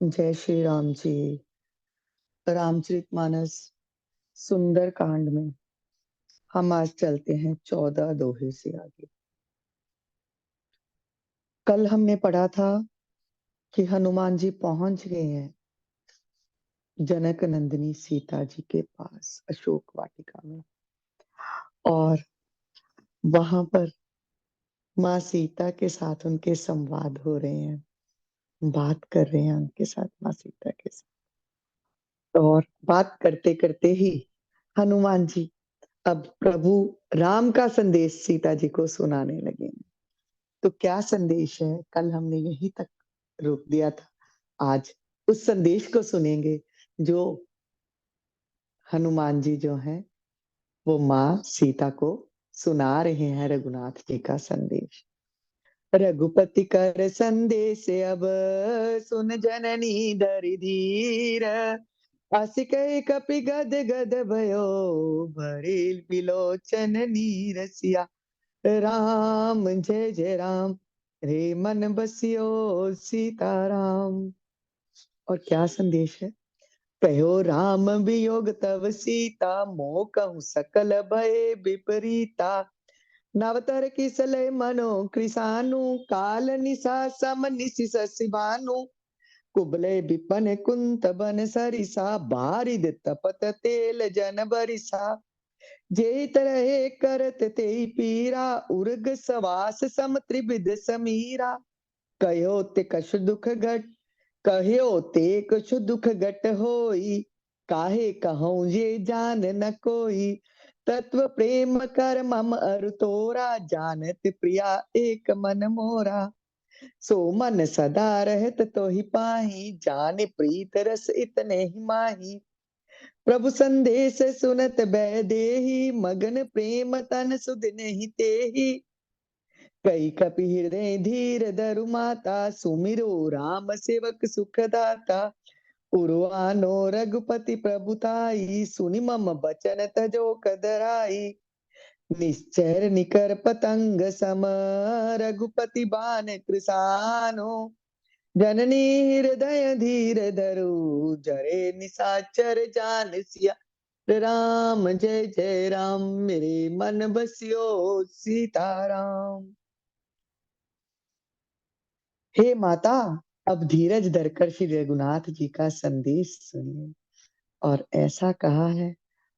जय श्री राम जी। रामचरितमानस सुंदर कांड में हम आज चलते हैं 14 दोहे से आगे। कल हमने पढ़ा था कि हनुमान जी पहुंच गए हैं जनक नंदिनी सीता जी के पास अशोक वाटिका में, और वहां पर माँ सीता के साथ उनके संवाद हो रहे हैं, बात कर रहे हैं उनके साथ माँ सीता के साथ। और बात करते करते ही हनुमान जी अब प्रभु राम का संदेश सीता जी को सुनाने लगे। तो क्या संदेश है, कल हमने यहीं तक रोक दिया था। आज उस संदेश को सुनेंगे जो हनुमान जी जो हैं वो माँ सीता को सुना रहे हैं। रघुनाथ जी का संदेश। रघुपति कर संदेश अब सुन जननी धरि धीर, अस कहि कपि गद गद भयो भरिल बिलोचन नीरसिया। राम जय जय राम रे मन बसियो सीताराम। और क्या संदेश है। कहो राम वियोग तव सीता, मोह कहूँ सकल भय विपरीता। नवतर किसलय मनो कृसानु, काल निशा सम निशि शशि भानु। कुबले विपन कुंत बन सरिसा, बारिद तपत तेल जन बरिसा। जे तरहे करत ते पीरा, उर्ग सवास सम त्रिविध समीरा। कहो ते कछु दुख घट कहो ते कछु दुख घट होई, काहे कहूँ ये जान न कोई। तत्व प्रेम कर मम अरु तोरा, जानत प्रिया एक मन मोरा। सो मन सदा रहत तो ही पाही, जाने प्रीत रस इतने ही माही। प्रभु संदेश सुनत बै देही, मगन प्रेम तन सुध नहीं तेही। कई कपि हृदय धीर धरु माता, सुमिरो राम सेवक सुख दाता। उर्वानो रघुपति प्रभुताई, सुनि मम बचन तजो कदराई। निश्चर निकर पतंग सम, रघुपति बान कृसानो। जननी हृदय धीर धरु, जरे निशाचर जान सिया। राम जय जय राम मेरे मन बसियो सीताराम। हे माता, अब धीरज धरकर श्री रघुनाथ जी का संदेश सुनिए। और ऐसा कहा है,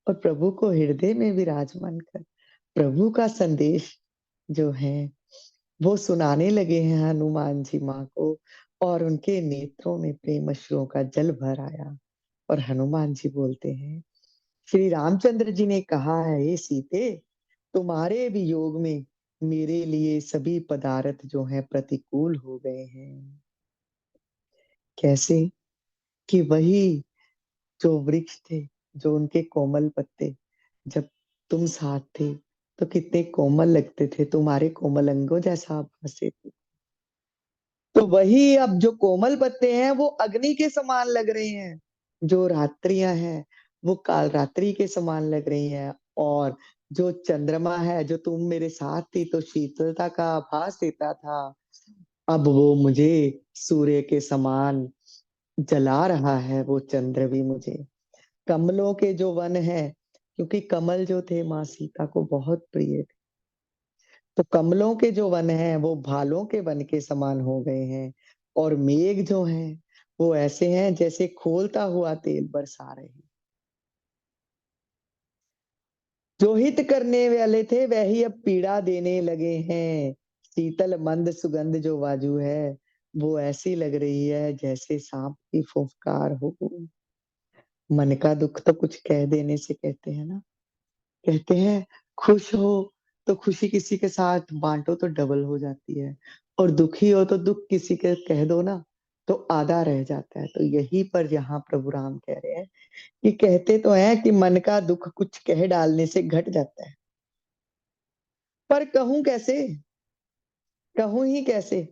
और प्रभु को हृदय में विराजमान कर प्रभु का संदेश जो है वो सुनाने लगे हैं हनुमान जी माँ को। और उनके नेत्रों में प्रेम अश्रुओं का जल भर आया। और हनुमान जी बोलते हैं, श्री रामचंद्र जी ने कहा है, हे सीते, तुम्हारे वियोग में मेरे लिए सभी पदार्थ जो हैं प्रतिकूल हो गए हैं। कैसे कि वही जो वृक्ष थे, जो उनके कोमल पत्ते, जब तुम साथ थे तो कितने कोमल लगते थे, तुम्हारे कोमल अंगों जैसा भासे थे। तो वही अब जो कोमल पत्ते हैं वो अग्नि के समान लग रहे हैं, जो रात्रियां हैं वो काल रात्रि के समान लग रही हैं। और जो चंद्रमा है, जो तुम मेरे साथ थी तो शीतलता का आभास देता था, अब वो मुझे सूर्य के समान जला रहा है। वो चंद्र भी मुझे। कमलों के जो वन है, क्योंकि कमल जो थे माँ सीता को बहुत प्रिय थे, तो कमलों के जो वन हैं वो भालों के वन के समान हो गए हैं। और मेघ जो हैं वो ऐसे हैं जैसे खोलता हुआ तेल बरसा रहे हैं। जो हित करने वाले थे वही अब पीड़ा देने लगे हैं। शीतल मंद सुगंध जो वायु है वो ऐसी लग रही है जैसे सांप की फुफकार हो। मन का दुख तो कुछ कह देने से कहते हैं ना, कहते हैं खुश हो तो खुशी किसी के साथ बांटो तो डबल हो जाती है, और दुखी हो तो दुख किसी के कह दो ना तो आधा रह जाता है। तो यही पर यहाँ प्रभु राम कह रहे हैं कि कहते तो हैं कि मन का दुख कुछ कह डालने से घट जाता है, पर कहूं कैसे, कहूं ही कैसे,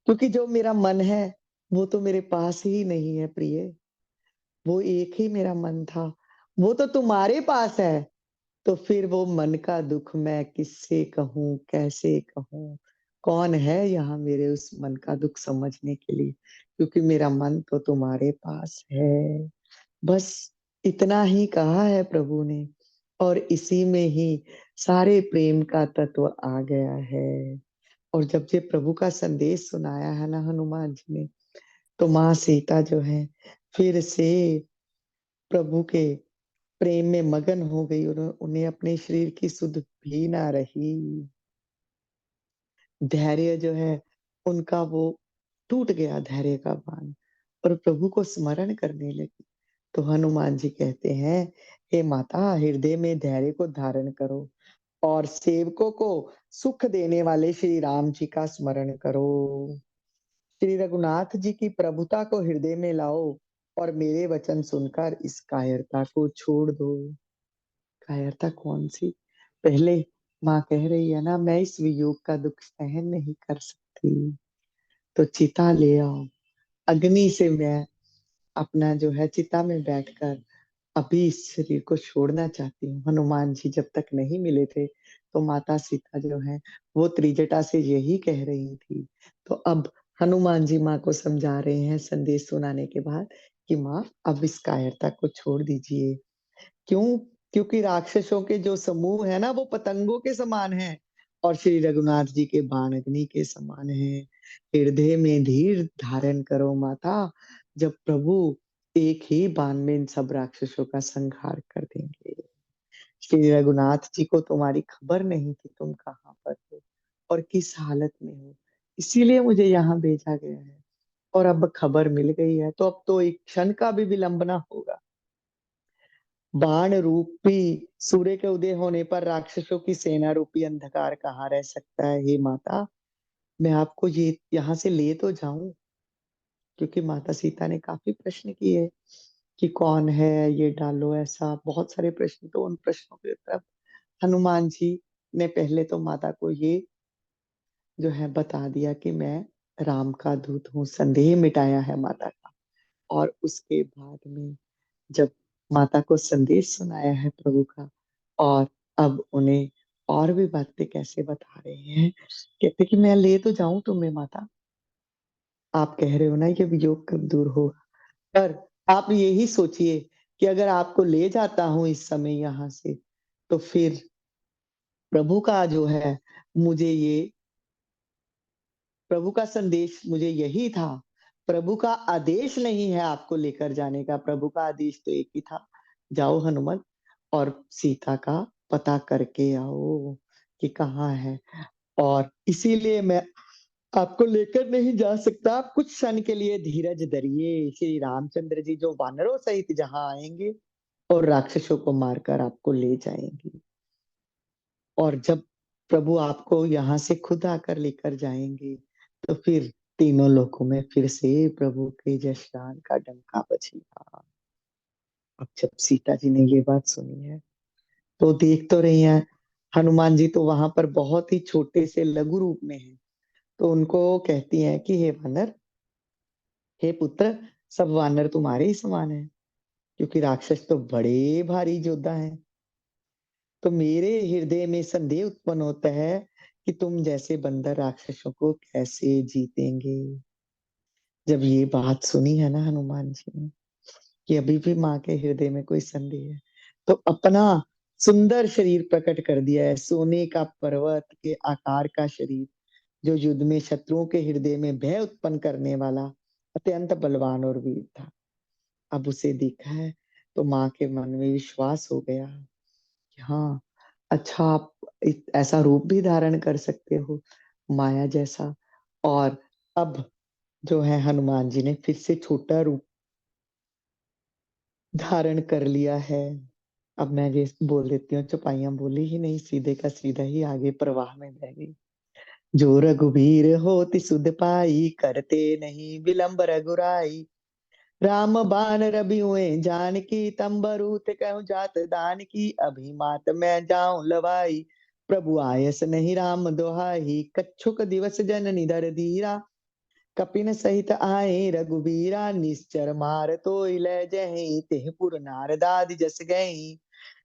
क्योंकि जो मेरा मन है वो तो मेरे पास ही नहीं है प्रिय। वो एक ही मेरा मन था, वो तो तुम्हारे पास है। तो फिर वो मन का दुख मैं किससे कहूं, कैसे कहूं, कौन है यहाँ मेरे उस मन का दुख समझने के लिए, क्योंकि मेरा मन तो तुम्हारे पास है। बस इतना ही कहा है प्रभु ने, और इसी में ही सारे प्रेम का तत्व आ गया है। और जब ये प्रभु का संदेश सुनाया है ना हनुमान जी ने, तो माँ सीता जो है फिर से प्रभु के प्रेम में मगन हो गई, और उन्हें अपने शरीर की सुध भी ना रही। धैर्य जो है उनका वो टूट गया, धैर्य का बांध, और प्रभु को स्मरण करने लगी। तो हनुमान जी कहते हैं, हे माता, हृदय में धैर्य को धारण करो और सेवकों को सुख देने वाले श्री राम जी का स्मरण करो। श्री रघुनाथ जी की प्रभुता को हृदय में लाओ और मेरे वचन सुनकर इस कायरता को छोड़ दो। कायरता कौन सी? पहले माँ कह रही है ना, मैं इस वियोग का दुख सहन नहीं कर सकती, तो चिता ले आओ, अग्नि से मैं अपना जो है चिता में बैठकर अभी इस शरीर को छोड़ना चाहती हूँ। हनुमान जी जब तक नहीं मिले थे, तो माता सीता जो है वो त्रिजटा से यही कह रही थी। तो अब हनुमान जी माँ को समझा रहे हैं संदेश सुनाने के बाद कि माँ, अब इस कायरता को छोड़ दीजिए। क्यों? क्योंकि राक्षसों के जो समूह है ना, वो पतंगों के समान है, और श्री रघुनाथ जी के बाण अग्नि के समान है। हृदय में धीर धारण करो माता, जब प्रभु एक ही बाण में इन सब राक्षसों का संहार कर देंगे। श्री रघुनाथ जी को तुम्हारी खबर नहीं कि तुम कहाँ पर हो और किस हालत में हो, इसीलिए मुझे यहाँ भेजा गया है। और अब खबर मिल गई है, तो अब तो एक क्षण का भी विलंब ना होगा। बाण रूपी सूर्य के उदय होने पर राक्षसों की सेना रूपी अंधकार कहाँ रह सकता है। हे माता, मैं आपको ये यहाँ से ले तो जाऊं, क्योंकि माता सीता ने काफी प्रश्न किए कि कौन है, ये डालो, ऐसा बहुत सारे प्रश्न। तो उन प्रश्नों के उत्तर हनुमान जी ने पहले तो माता को ये जो है बता दिया कि मैं राम का दूत हूँ, संदेह मिटाया है माता का। और उसके बाद में जब माता को संदेश सुनाया है प्रभु का, और अब उन्हें और भी बातें कैसे बता रहे हैं। कहते कि मैं ले तो जाऊं तुम्हें माता, आप कह रहे हो ना ये वियोग कब दूर होगा, पर आप यही सोचिए कि अगर आपको ले जाता हूं इस समय यहाँ से, तो फिर प्रभु का जो है मुझे ये प्रभु का संदेश मुझे यही था। प्रभु का आदेश नहीं है आपको लेकर जाने का, प्रभु का आदेश तो एक ही था, जाओ हनुमत और सीता का पता करके आओ कि कहाँ है। और इसीलिए मैं आपको लेकर नहीं जा सकता, आप कुछ क्षण के लिए धीरज धरिए। श्री रामचंद्र जी जो वानरों सहित जहां आएंगे और राक्षसों को मारकर आपको ले जाएंगे, और जब प्रभु आपको यहाँ से खुद आकर लेकर जाएंगे, तो फिर तीनों लोकों में फिर से प्रभु के जयश्रान का डंका बजेगा। अब जब सीता जी ने ये बात सुनी है, तो देख तो रही हैं, हनुमान जी तो वहां पर बहुत ही छोटे से लघु रूप में हैं। तो उनको कहती हैं कि हे वानर, हे पुत्र, सब वानर तुम्हारे ही समान है, क्योंकि राक्षस तो बड़े भारी योद्धा हैं। तो मेरे हृदय में संदेह उत्पन्न होता है कि तुम जैसे बंदर राक्षसों को कैसे जीतेंगे। जब ये बात सुनी है ना हनुमान जी ने कि अभी भी माँ के हृदय में कोई संदेह है, तो अपना सुंदर शरीर प्रकट कर दिया है, सोने का पर्वत के आकार का शरीर, जो युद्ध में शत्रुओं के हृदय में भय उत्पन्न करने वाला अत्यंत बलवान और वीर था। अब उसे देखा है, तो माँ के मन में विश्वास हो गया कि हाँ, अच्छा, आप ऐसा रूप भी धारण कर सकते हो, माया जैसा। और अब जो है हनुमान जी ने फिर से छोटा रूप धारण कर लिया है। अब मैं ये बोल देती हूँ, चौपाइयां बोली ही नहीं, सीधे का सीधा ही आगे प्रवाह में बह गई। जो रघुबीर होति सुध पाई, करते नहीं विलंब रघुराई। राम बाण रवि हुए जानकी, तंबरूत कहूँ जात दान की। अभी मात मैं जाऊं लवाई, प्रभु आयस नहीं राम दोहाई। कच्छुक दिवस जननी धर धीरा, कपिन सहित आए रघुबीरा। निश्चर मार तो इलै जहीं, तिह पुर नारदादि जस गई।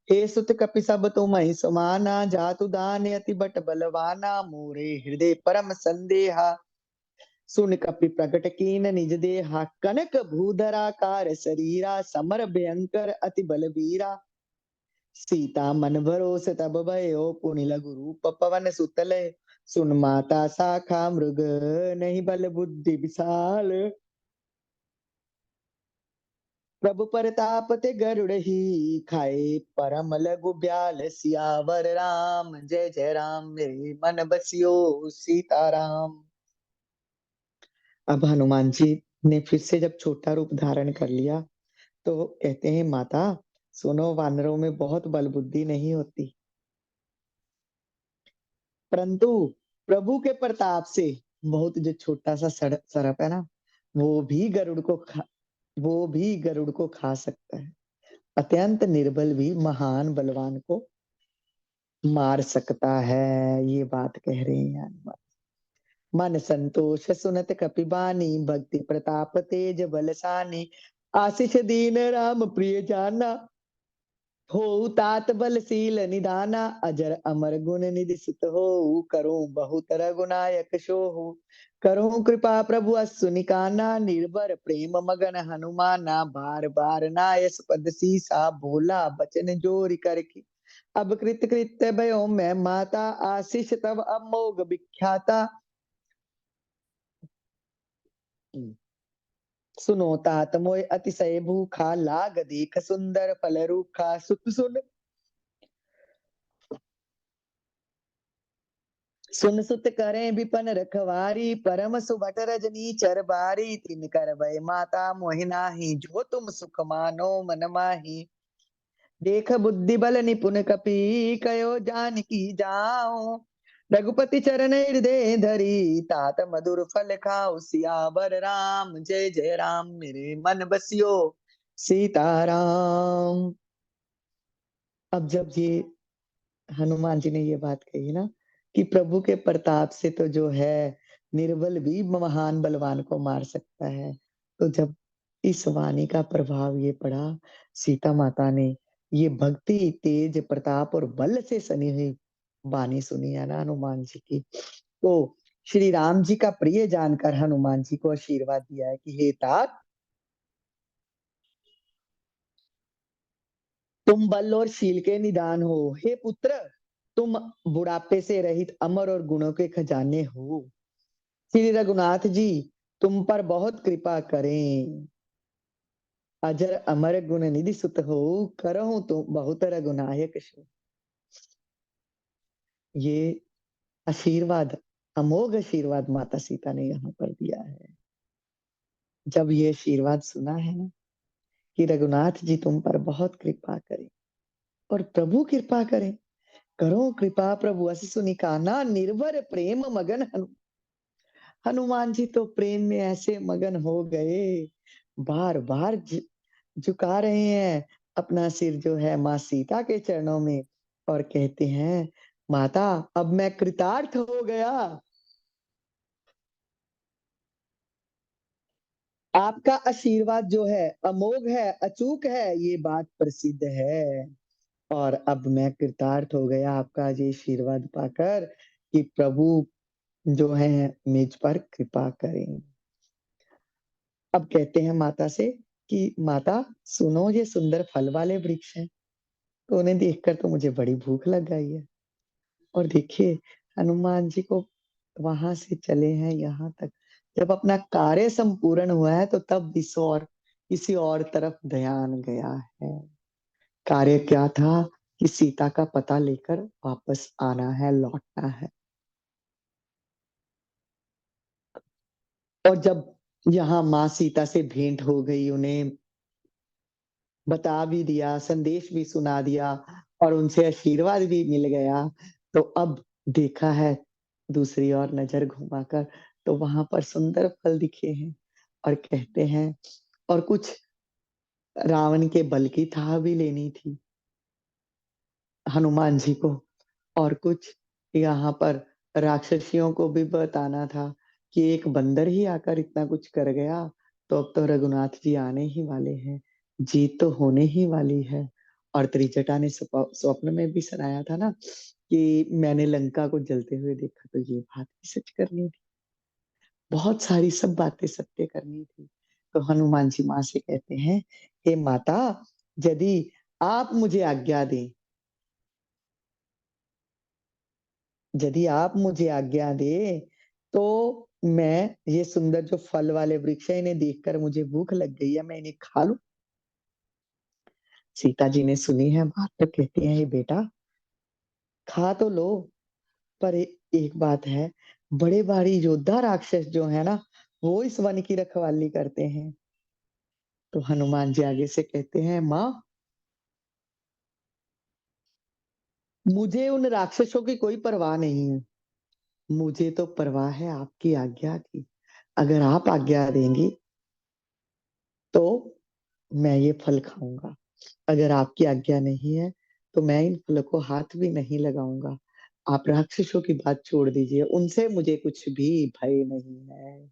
हे सुत कपि सब तुम ही समाना, जातु दान अति बट बलवाना, मोरे हृदय परम संदेहा। सुन कपि प्रकट कीन निज देहा, कनक भूधराकार शरीरा, समर भयंकर अति बलबीरा। सीता मन भरोस तब भयो, पुनि लघु रूप पवन सुत लय। सुन माता शाखा मृग, नहीं बल बुद्धि विशाल। प्रभु परताप ते गरुड़ ही, खाए परम लघु ब्याल। सियावर राम जय जय राम, मेरे मन बसियो सीताराम। अब हनुमान जी ने फिर से जब छोटा रूप धारण कर लिया, तो कहते हैं माता सुनो, वानरों में बहुत बल बुद्धि नहीं होती, परंतु प्रभु के प्रताप से बहुत जो छोटा सा सरप है ना, वो भी गरुड़ को खा सकता है। अत्यंत निर्बल भी महान बलवान को मार सकता है। ये बात कह रहे हैं हनुमान। मन संतोष सुनत कपिबानी, भक्ति प्रताप तेज बलसानी। आशीष दीन राम प्रिय जाना, हो तात बलशील निदाना। अजर अमर गुण निधि सुत हो, करो बहुत रघुनायक सो हो। करो कृपा प्रभु असुनिकाना, निर्भर प्रेम मगन हनुमाना। बार बार नायस पद सीसा, भोला बचन जोरि कर की। अब कृत कृत्य भयो मैं माता, आशीष तब अमोघ विख्याता। सुनो तात मोय अतिशय भूखा, लाग देख सुंदर फल रूखा। सुत सुन सुत करें विपन रखवारी, परम सुभट रजनी चर बारी। तिन कर भय माता मोहि नाहि, जो तुम सुख मानो मन माही। देख बुद्धि बल निपुण कपि, कयो जानकी जाओ। रघुपति चरण हृदय धरी, तात मधुर फल खाओ। सियावर राम जय जय राम, मेरे मन बसियो सीताराम। अब जब ये हनुमान जी ने ये बात कही ना कि प्रभु के प्रताप से तो जो है निर्बल भी महान बलवान को मार सकता है, तो जब इस वाणी का प्रभाव ये पड़ा, सीता माता ने ये भक्ति तेज प्रताप और बल से सनी हुई वाणी सुनी है ना हनुमान जी की, तो श्री राम जी का प्रिय जानकर हनुमान जी को आशीर्वाद दिया है कि हे तात, तुम बल और शील के निदान हो। हे पुत्र, तुम बुढ़ापे से रहित अमर और गुणों के खजाने हो। श्री रघुनाथ जी तुम पर बहुत कृपा करें। अजर अमर गुण निधि सुत हो, करहु तो बहुत रघुनायक सो। ये आशीर्वाद, अमोघ आशीर्वाद माता सीता ने यहाँ पर दिया है। जब ये आशीर्वाद सुना है ना कि रघुनाथ जी तुम पर बहुत कृपा करें और प्रभु कृपा करें, करो कृपा प्रभु अस सुनिकाना। निर्भर प्रेम मगन हनुमान जी तो प्रेम में ऐसे मगन हो गए, बार बार झुका रहे हैं अपना सिर जो है माँ सीता के चरणों में और कहते हैं माता अब मैं कृतार्थ हो गया, आपका आशीर्वाद जो है अमोघ है, अचूक है, ये बात प्रसिद्ध है। और अब मैं कृतार्थ हो गया आपका ये आशीर्वाद पाकर कि प्रभु जो है मुझ पर कृपा करें। अब कहते हैं माता से कि माता सुनो, ये सुंदर फल वाले वृक्ष हैं, तो उन्हें देखकर तो मुझे बड़ी भूख लग गई है। और देखिए हनुमान जी को वहां से चले हैं यहाँ तक, जब अपना कार्य संपूर्ण हुआ है तो तब किसी और तरफ ध्यान गया है। कार्य क्या था कि सीता का पता लेकर वापस आना है, लौटना है। और जब यहाँ माँ सीता से भेंट हो गई, उन्हें बता भी दिया, संदेश भी सुना दिया और उनसे आशीर्वाद भी मिल गया, तो अब देखा है दूसरी ओर नजर घुमाकर, तो वहां पर सुंदर फल दिखे हैं और कहते हैं और कुछ रावण के बल की थाह भी लेनी थी हनुमान जी को, और कुछ यहाँ पर राक्षसियों को भी बताना था कि एक बंदर ही आकर इतना कुछ कर गया, तो अब तो रघुनाथ जी आने ही वाले हैं, जीत तो होने ही वाली है। और त्रिजटा ने स्वप्न में भी सुनाया था ना कि मैंने लंका को जलते हुए देखा, तो ये बात भी सच करनी थी। बहुत सारी सब बातें सत्य करनी थी। तो हनुमान जी माँ से कहते हैं, हे माता, यदि आप मुझे आज्ञा दें, यदि आप मुझे आज्ञा दें, तो मैं ये सुंदर जो फल वाले वृक्ष है, इन्हें देखकर मुझे भूख लग गई है, मैं इन्हें खा लूं। सीता जी ने सुनी है बात, तो कहती है, हे बेटा, खा तो लो, पर एक बात है, बड़े भारी योद्धा राक्षस जो है ना, वो इस वन की रखवाली करते हैं। तो हनुमान जी आगे से कहते हैं, माँ, मुझे उन राक्षसों की कोई परवाह नहीं है, मुझे तो परवाह है आपकी आज्ञा की। अगर आप आज्ञा देंगी तो मैं ये फल खाऊंगा, अगर आपकी आज्ञा नहीं है तो मैं इन फलों को हाथ भी नहीं लगाऊंगा। आप राक्षसों की बात छोड़ दीजिए, उनसे मुझे कुछ भी भय नहीं है।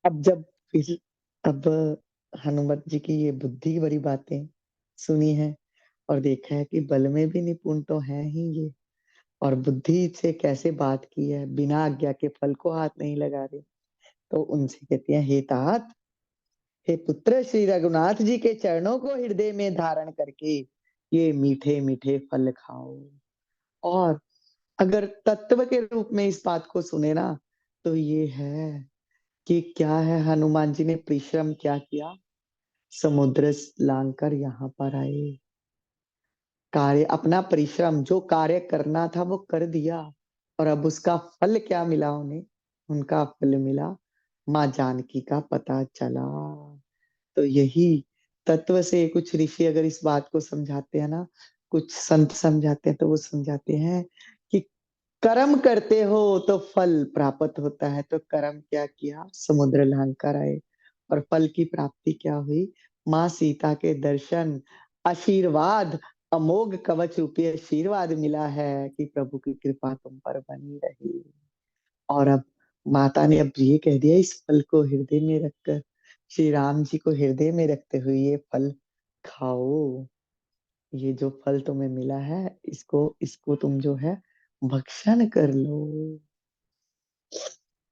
अब जब फिर अब हनुमत जी की ये बुद्धि भरी बातें सुनी है और देखा है कि बल में भी निपुण तो है ही ये, और बुद्धि से कैसे बात की है, बिना आज्ञा के फल को हाथ नहीं लगा रहे, तो उनसे कहती है, हे तात, हे पुत्र, श्री रघुनाथ जी के चरणों को हृदय में धारण करके ये मीठे मीठे फल खाओ। और अगर तत्व के रूप में इस बात को सुने ना, तो ये है कि क्या है, हनुमान जी ने परिश्रम क्या किया, समुद्र लांग कर यहाँ पर आए, कार्य, अपना परिश्रम, जो कार्य करना था वो कर दिया, और अब उसका फल क्या मिला उन्हें, उनका फल मिला माँ जानकी का पता चला। तो यही तत्व से कुछ ऋषि अगर इस बात को समझाते हैं ना, कुछ संत समझाते हैं, तो वो समझाते हैं कि कर्म करते हो तो फल प्राप्त होता है। तो कर्म क्या किया, समुद्र लांग कर आए, और फल की प्राप्ति क्या हुई, माँ सीता के दर्शन, आशीर्वाद, अमोघ कवच रूपी आशीर्वाद मिला है कि प्रभु की कृपा तुम पर बनी रही। और अब माता ने अब ये कह दिया, इस फल को हृदय में रखकर, श्री राम जी को हृदय में रखते हुए ये फल खाओ, ये जो फल तुम्हें मिला है, इसको इसको तुम जो है भक्षण कर लो।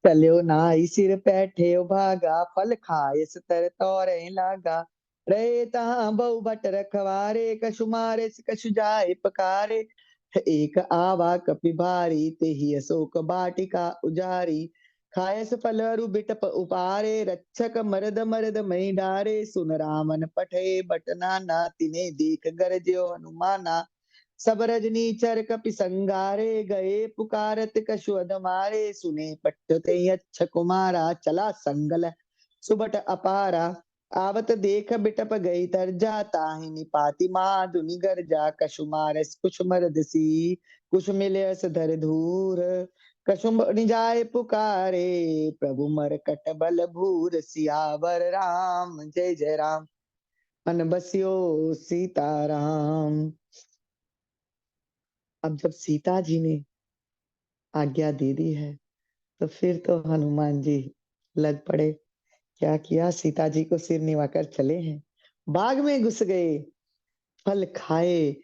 चलो नाई सिर पैठे भागा, फल खाए सतर तोरे लागा, रहे तहाँ बहु भट रखवारे, कछु मारे कछु जाए पकारे, एक आवा कपि भारी, तेहि अशोक बाटिका उजारी, खायस फल अरु बिटप उपारे, रक्षक मरद मरद मई डारे, सुन रामन पठे बट नाना, तिने देख गरज्यो हनुमाना, सब रजनी चर कपि संगारे, गए पुकारत कछु अधमारे, सुने पट्टते अच्छ कुमारा, चला संगल सुबट अपारा, आवत देख बिटप गई तर जाता ही निपाति माधुनि गर्जा, कछु मारस कुछ मरदसी, कुछ मिले अस धर धूर, कछु निजाय पुकारे, प्रभु मरकट बल भूर, सियावर राम जय जय राम, मन बसियो सीताराम। अब जब सीता जी ने आज्ञा दे दी है, तो फिर तो हनुमान जी लग पड़े। क्या किया, सीता जी को सिर निभाकर चले हैं, बाग में घुस गए, फल खाए,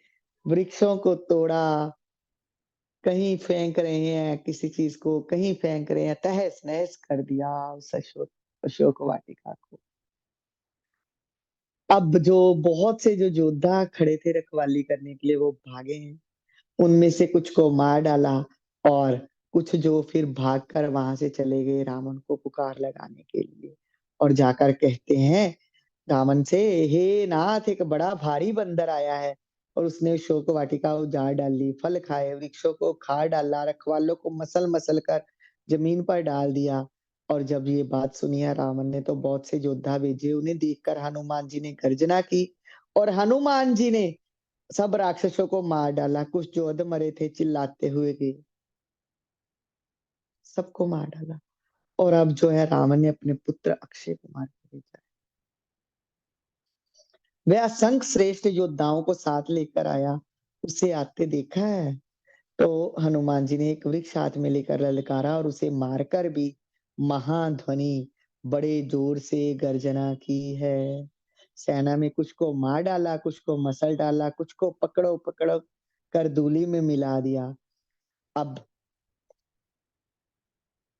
वृक्षों को तोड़ा, कहीं फेंक रहे हैं किसी चीज को, कहीं फेंक रहे हैं, तहस नहस कर दिया उस अशोक अशोक वाटिका को। अब जो बहुत से जो योद्धा खड़े थे रखवाली करने के लिए, वो भागे हैं, उनमें से कुछ को मार डाला, और कुछ जो फिर भागकर वहां से चले गए रावण को पुकार लगाने के लिए, और जाकर कहते हैं रावण से, हे नाथ, एक बड़ा भारी बंदर आया है, और उसने शोक वाटिका उजाड़ डाली, फल खाए, वृक्षों को खा डाला, रखवालों को मसल मसल कर जमीन पर डाल दिया। और जब ये बात सुनी है रावण ने, तो बहुत से योद्धा भेजे, उन्हें देखकर हनुमान जी ने गर्जना की, और हनुमान जी ने सब राक्षसों को मार डाला, कुछ जो अध मरे थे चिल्लाते हुए गए, सबको मार डाला। और अब जो है रावण ने अपने पुत्र अक्षय को मार के भेजा। वह असंख्य श्रेष्ठ योद्धाओं को साथ लेकर आया, उसे आते देखा है, तो हनुमान जी ने एक वृक्ष हाथ में लेकर ललकारा, और उसे मारकर भी महाध्वनि, बड़े जोर से गर्जना की है। सेना में कुछ को मार डाला, कुछ को मसल डाला, कुछ को पकड़ो-पकड़ो कर दूली में मिला दिया। अब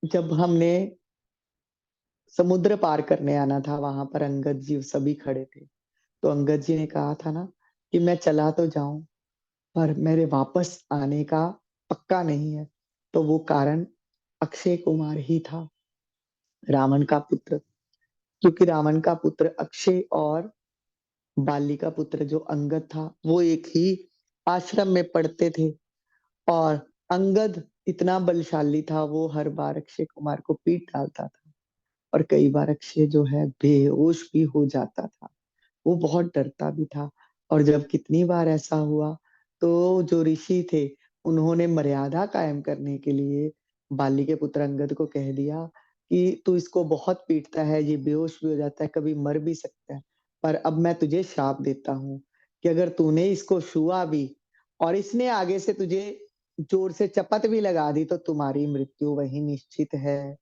जब हमने समुद्र पार करने आना था, वहाँ पर अंगद जी सभी खड़े थे। तो अंगद जी ने कहा था ना कि मैं चला तो जाऊँ, पर मेरे वापस आने का पक्का नहीं है। तो वो कारण अक्षय कुमार ही था, रावण का पुत्र। क्योंकि रावण का पुत्र अक्षय और बाली का पुत्र जो अंगद था, वो एक ही आश्रम में पढ़ते थे और अंगद इतना बलशाली था, वो हर बार अक्षय कुमार को पीट डालता था और कई बार अक्षय जो है बेहोश भी हो जाता था। वो बहुत डरता भी था और जब कितनी बार ऐसा हुआ, तो जो ऋषि थे, उन्होंने मर्यादा कायम करने के लिए बाली के पुत्र अंगद को कह दिया कि तू इसको बहुत पीटता है, ये बेहोश भी हो जाता है, कभी मर भी सकता है। पर अब मैं तुझे श्राप देता हूँ कि अगर तूने इसको छुआ भी और इसने आगे से तुझे जोर से चपत भी लगा दी, तो तुम्हारी मृत्यु वहीं निश्चित है।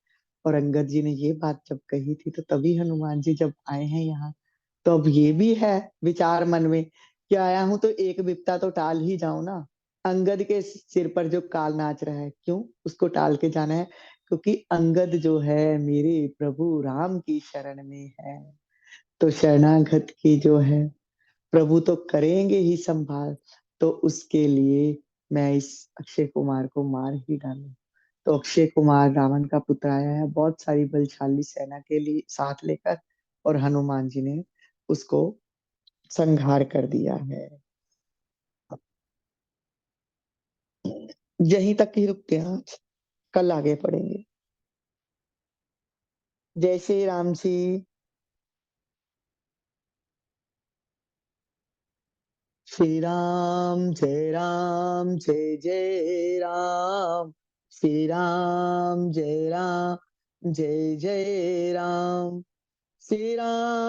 और अंगद जी ने ये बात जब कही थी, तो तभी हनुमान जी जब आए हैं यहाँ, तो अब ये भी है विचार मन में कि आया हूं तो एक विपदा तो टाल ही जाऊं ना। अंगद के सिर पर जो काल नाच रहा है, क्यों उसको टाल के जाना है? क्योंकि अंगद जो है मेरे प्रभु राम की शरण में है। तो शरणागत की जो है प्रभु तो करेंगे ही संभाल। तो उसके लिए मैं इस अक्षय कुमार को मार ही डालूं। तो अक्षय कुमार रावण का पुत्र आया है बहुत सारी बलशाली सेना के लिए साथ लेकर, और हनुमान जी ने उसको संहार कर दिया है। यहीं तक ही रुकते हैं आज, कल आगे पढ़ेंगे। जय श्री राम जी। श्री राम जय जय राम। श्री राम जय जय राम। श्री राम